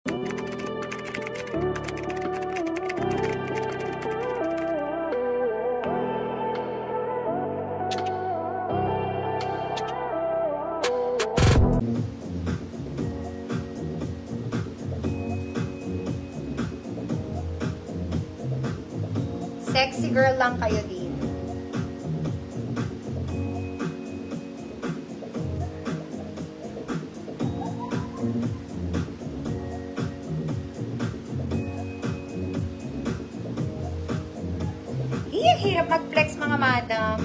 Sexy girl lang kayo dito. Hirap mag-flex mga madam.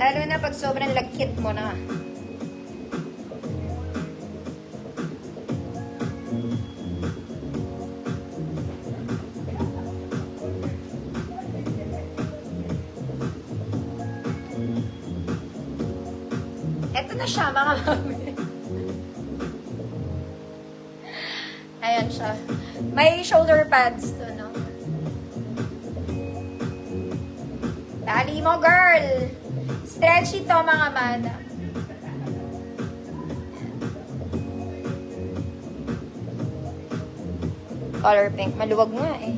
Lalo na pag sobrang lagkit mo na. Eto na siya mga mami. Ayan siya. May shoulder pads to, no? Dali mo, girl! Stretchy to, mga madam. Color pink. Maluwag nga eh.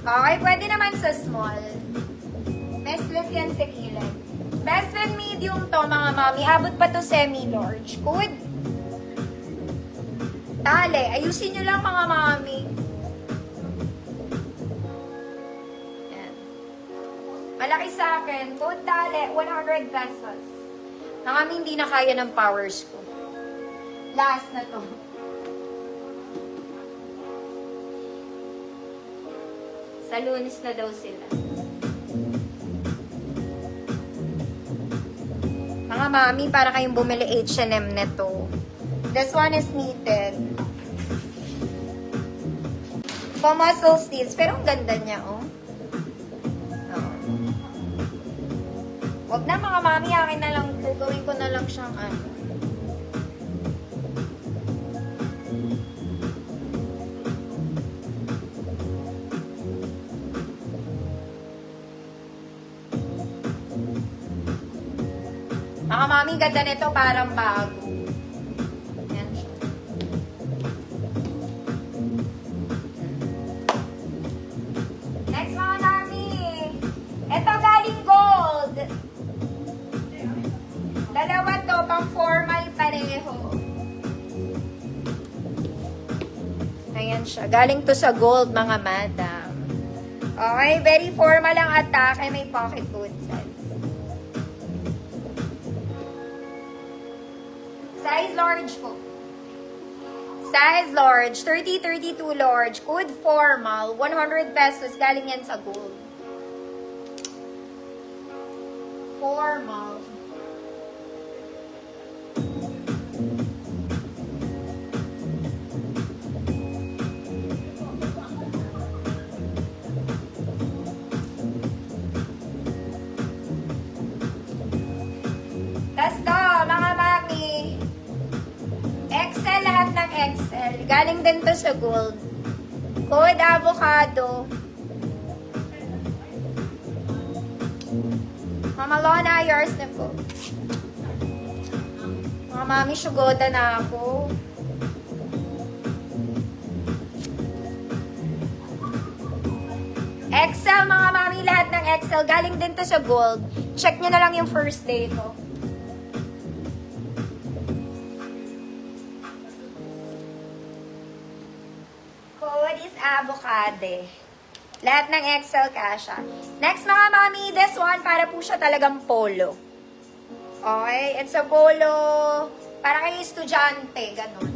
Okay, pwede naman sa small. Best look yan sa kilay. Best and medium to, mga mami. Abot pa to semi-large. Good. Tali. Ayusin nyo lang, mga mami. Malaki sa akin. Code tali, 100 pesos. Na kami hindi na kaya ng powers ko. Last na to. Sa Lunes na daw sila. Mga mami, para kayong bumili H&M nito. This one is knitted. For muscle stitch. Pero ang ganda niya, oh. Huwag na mga mami, akin na lang ito. Gawin ko na lang siyang ano. Mga mami, ganda nito, parang bago. Yan siya. Next mga mami. Ito galing gold. Dalawa to, pang formal pareho. Ayan siya. Galing to sa gold, mga madam. Okay, very formal ang attack. Ay, may pocket boot size. Size large po. Size large. 30-32 large. Good formal. 100 pesos. Galing yan sa gold. Formal. Tapos to, mga mami. XL, lahat ng XL. Galing din to sa gold. Code avocado. Mama Lona, yours na po. Mga mami, sugoda na ako. XL, mga mami, lahat ng XL. Galing din to sa gold. Check nyo na lang yung first day ko. Code is avocado. Lahat ng XL kasha. Next mga mami, this one para po siya talagang polo. Okay, it's a polo para kay estudyante, ganun.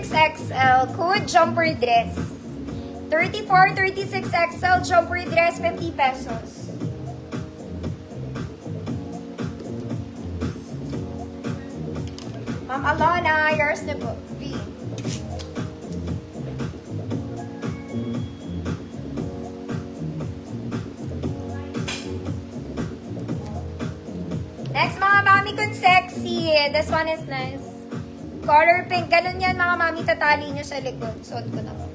XL, code jumper dress. 34-36 XL jumper dress, 50 pesos. Ma'am Alona, yours na po. V. Next, mga mami kung sexy. This one is nice. Color pink. Ganun yan, mga mami. Tatali nyo sa likod. Suot ko na po.